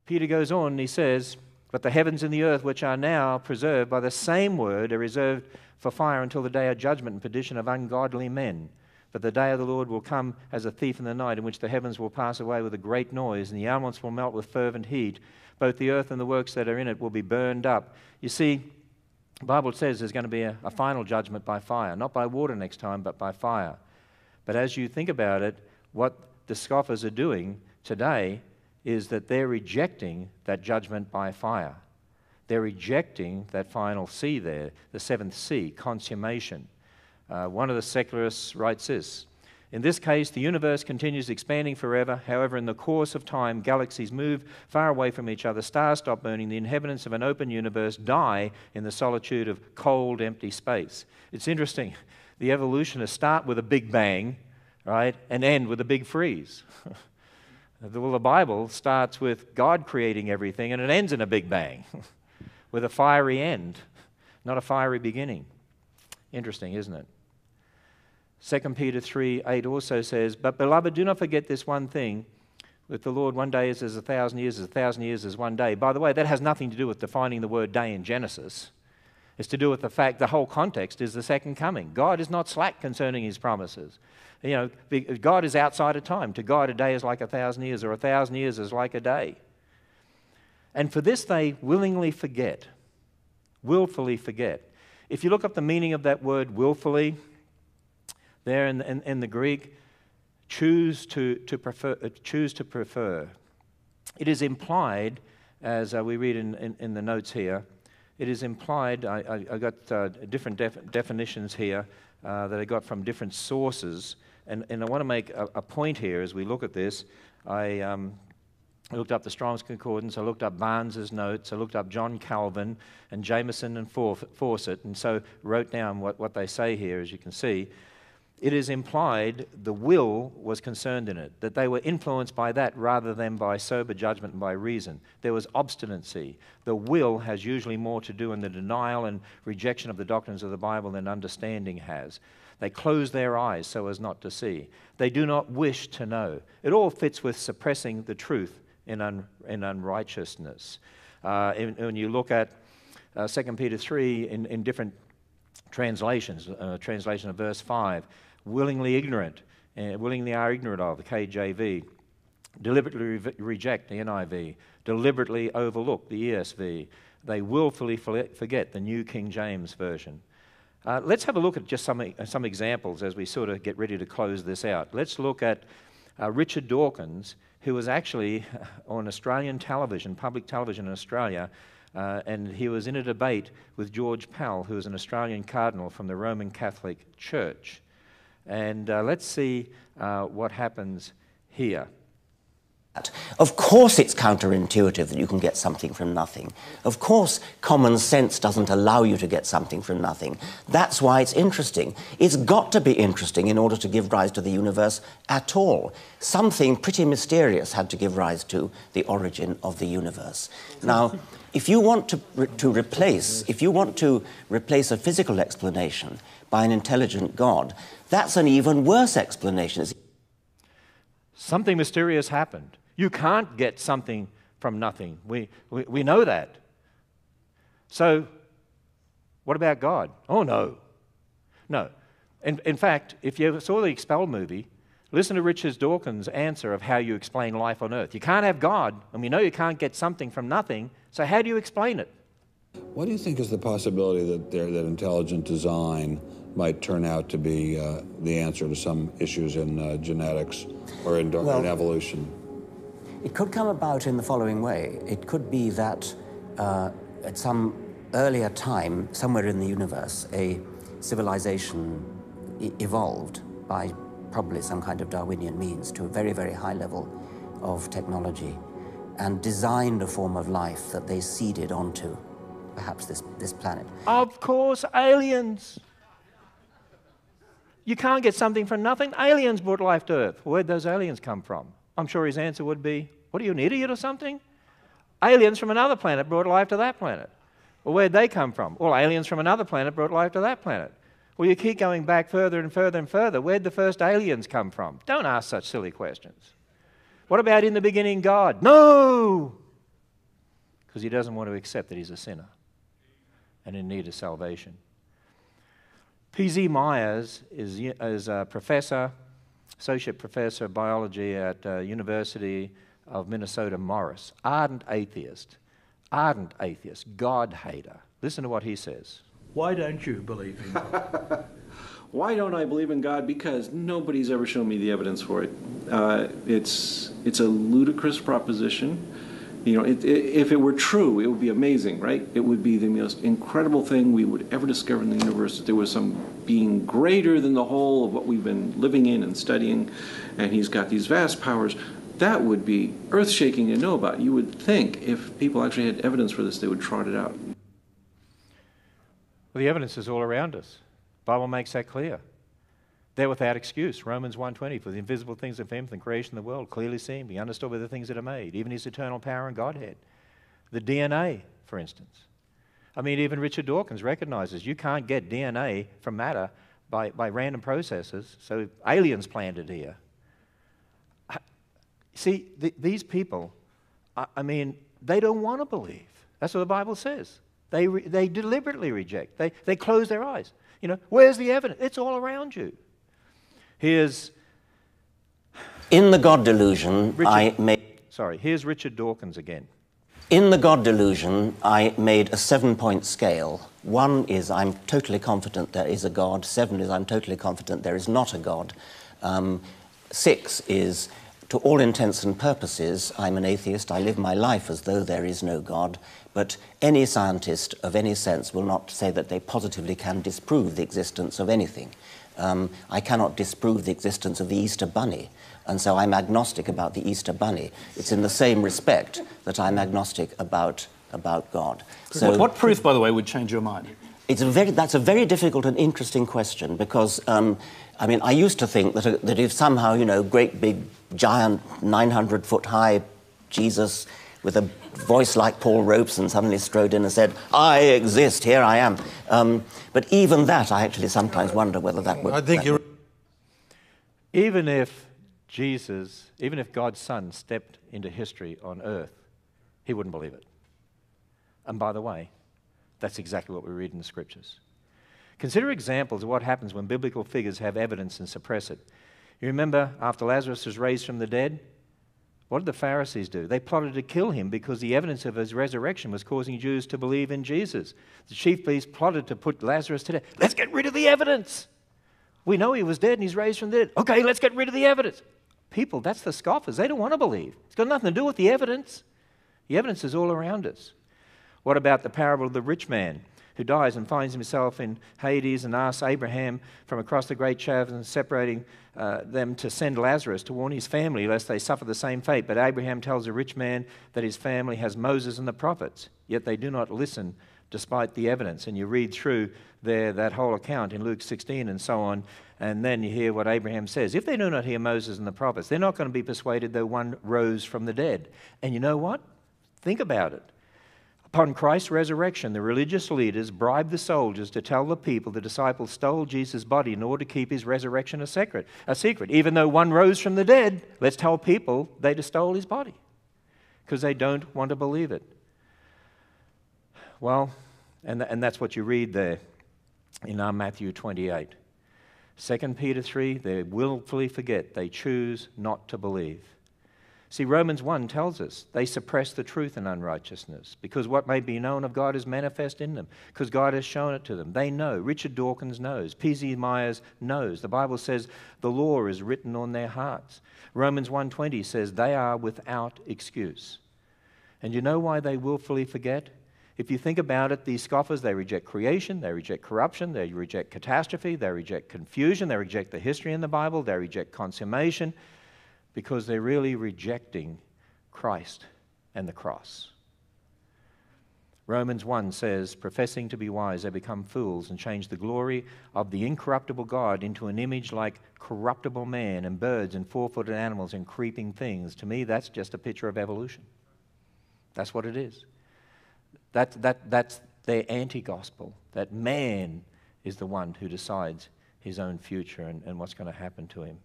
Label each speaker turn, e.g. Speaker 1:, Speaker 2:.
Speaker 1: Peter goes on and he says, "But the heavens and the earth, which are now preserved by the same word, are reserved for fire until the day of judgment and perdition of ungodly men. But the day of the Lord will come as a thief in the night, in which the heavens will pass away with a great noise, and the elements will melt with fervent heat. Both the earth and the works that are in it will be burned up." You see, the Bible says there's going to be a final judgment by fire, not by water next time, but by fire. But as you think about it, what the scoffers are doing today is that they're rejecting that judgment by fire. They're rejecting that final C there, the seventh C, consummation. One of the secularists writes this: "In this case, the universe continues expanding forever. However, in the course of time, galaxies move far away from each other, stars stop burning, the inhabitants of an open universe die in the solitude of cold, empty space." It's interesting. The evolutionists start with a big bang, right, and end with a big freeze. Well, the Bible starts with God creating everything, and it ends in a big bang, with a fiery end, not a fiery beginning. Interesting, isn't it? 2 Peter 3:8 also says, "But beloved, do not forget this one thing. With the Lord, one day is as 1,000 years, as 1,000 years is one day." By the way, that has nothing to do with defining the word day in Genesis. It's to do with the fact the whole context is the second coming. God is not slack concerning his promises. You know, God is outside of time. To God, a day is like 1,000 years, or 1,000 years is like a day. And for this they willingly forget, willfully forget. If you look up the meaning of that word willfully, there in the Greek, choose to prefer. It is implied, as we read in the notes here, it is implied, I got different definitions here that I got from different sources, and I want to make a point here as we look at this. I looked up the Strong's Concordance, I looked up Barnes's notes, I looked up John Calvin and Jameson and Fawcett, and so wrote down what they say here, as you can see. It is implied the will was concerned in it, that they were influenced by that rather than by sober judgment and by reason. There was obstinacy. The will has usually more to do in the denial and rejection of the doctrines of the Bible than understanding has. They close their eyes so as not to see. They do not wish to know. It all fits with suppressing the truth in unrighteousness. When you look at 2 Peter 3 in different translations, translation of verse 5, willingly ignorant, willingly are ignorant of, the KJV, deliberately reject, the NIV, deliberately overlook, the ESV, they willfully forget, the New King James Version. Let's have a look at just some examples as we sort of get ready to close this out. Let's look at Richard Dawkins, who was actually on Australian television, public television in Australia, and he was in a debate with George Pell, who is an Australian cardinal from the Roman Catholic Church. And let's see what happens here.
Speaker 2: Of course it's counterintuitive that you can get something from nothing. Of course common sense doesn't allow you to get something from nothing. That's why it's interesting. It's got to be interesting in order to give rise to the universe at all. Something pretty mysterious had to give rise to the origin of the universe. Now, if you want to replace a physical explanation by an intelligent God, that's an even worse explanation.
Speaker 1: Something mysterious happened. You can't get something from nothing. We know that. So, what about God? Oh, no. No. In fact, if you saw the Expelled movie, listen to Richard Dawkins' answer of how you explain life on Earth. You can't have God, and we know you can't get something from nothing, so how do you explain it?
Speaker 3: What do you think is the possibility that intelligent design might turn out to be the answer to some issues in genetics or in evolution?
Speaker 2: It could come about in the following way. It could be that at some earlier time, somewhere in the universe, a civilization evolved by probably some kind of Darwinian means to a very, very high level of technology and designed a form of life that they seeded onto perhaps this planet.
Speaker 1: Of course, aliens. You can't get something from nothing. Aliens brought life to Earth. Where'd those aliens come from? I'm sure his answer would be, what are you, an idiot or something? Aliens from another planet brought life to that planet. Well, where'd they come from? Well, aliens from another planet brought life to that planet. Well, you keep going back further and further and further. Where'd the first aliens come from? Don't ask such silly questions. What about in the beginning God? No! because he doesn't want to accept that he's a sinner and in need of salvation. P.Z. Myers is a professor, associate professor of biology at University of Minnesota Morris. Ardent atheist, God hater. Listen to what he says.
Speaker 4: Why don't you believe in God?
Speaker 5: Why don't I believe in God? Because nobody's ever shown me the evidence for it. It's a ludicrous proposition. You know, if it were true, it would be amazing, right? It would be the most incredible thing we would ever discover in the universe, that there was some being greater than the whole of what we've been living in and studying, and he's got these vast powers. That would be earth-shaking to know about. You would think if people actually had evidence for this, they would trot it out.
Speaker 1: Well, the evidence is all around us. The Bible makes that clear. They're without excuse. Romans 1:20, for the invisible things of him, the creation of the world, clearly seen, be understood by the things that are made, even his eternal power and Godhead. The DNA, for instance. I mean, even Richard Dawkins recognizes you can't get DNA from matter by random processes, so aliens planted here. See, these people, I mean, they don't want to believe. That's what the Bible says. They deliberately reject. They close their eyes. You know, where's the evidence? It's all around you. Here's
Speaker 2: In the God delusion,
Speaker 1: here's Richard Dawkins again.
Speaker 2: In the God delusion, I made a 7-point scale. 1 is I'm totally confident there is a God. 7 is I'm totally confident there is not a God. 6 is, to all intents and purposes, I'm an atheist. I live my life as though there is no God. But any scientist of any sense will not say that they positively can disprove the existence of anything. I cannot disprove the existence of the Easter Bunny, and so I'm agnostic about the Easter Bunny. It's in the same respect that I'm agnostic about God.
Speaker 6: So, what proof, by the way, would change your mind?
Speaker 2: That's a very difficult and interesting question, because I mean, I used to think that if somehow, you know, great big giant 900-foot high Jesus with a voice like Paul Robeson suddenly strode in and said, "I exist, here I am." But even that, I actually sometimes wonder whether that would...
Speaker 1: Even if God's Son stepped into history on earth, he wouldn't believe it. And by the way, that's exactly what we read in the Scriptures. Consider examples of what happens when biblical figures have evidence and suppress it. You remember after Lazarus was raised from the dead? What did the Pharisees do? They plotted to kill him because the evidence of his resurrection was causing Jews to believe in Jesus. The chief priests plotted to put Lazarus to death. Let's get rid of the evidence. We know he was dead and he's raised from the dead. Okay, let's get rid of the evidence. People, that's the scoffers. They don't want to believe. It's got nothing to do with the evidence. The evidence is all around us. What about the parable of the rich man who dies and finds himself in Hades and asks Abraham from across the great chasm separating them to send Lazarus to warn his family lest they suffer the same fate. But Abraham tells the rich man that his family has Moses and the prophets, yet they do not listen despite the evidence. And you read through there that whole account in Luke 16 and so on, and then you hear what Abraham says. If they do not hear Moses and the prophets, they're not going to be persuaded though one rose from the dead. And you know what? Think about it. Upon Christ's resurrection, the religious leaders bribed the soldiers to tell the people the disciples stole Jesus' body in order to keep his resurrection a secret. Even though one rose from the dead, let's tell people they just stole his body because they don't want to believe it. Well, and that's what you read there in Matthew 28. 2 Peter 3, they willfully forget. They choose not to believe. See, Romans 1 tells us they suppress the truth in unrighteousness because what may be known of God is manifest in them because God has shown it to them. They know. Richard Dawkins knows. P.Z. Myers knows. The Bible says the law is written on their hearts. Romans 1:20 says they are without excuse. And you know why they willfully forget? If you think about it, these scoffers, they reject creation, they reject corruption, they reject catastrophe, they reject confusion, they reject the history in the Bible, they reject consummation, because they're really rejecting Christ and the cross. Romans 1 says, professing to be wise, they become fools and change the glory of the incorruptible God into an image like corruptible man and birds and four-footed animals and creeping things. To me, that's just a picture of evolution. That's what it is. That's their anti-gospel, that man is the one who decides his own future and what's going to happen to him.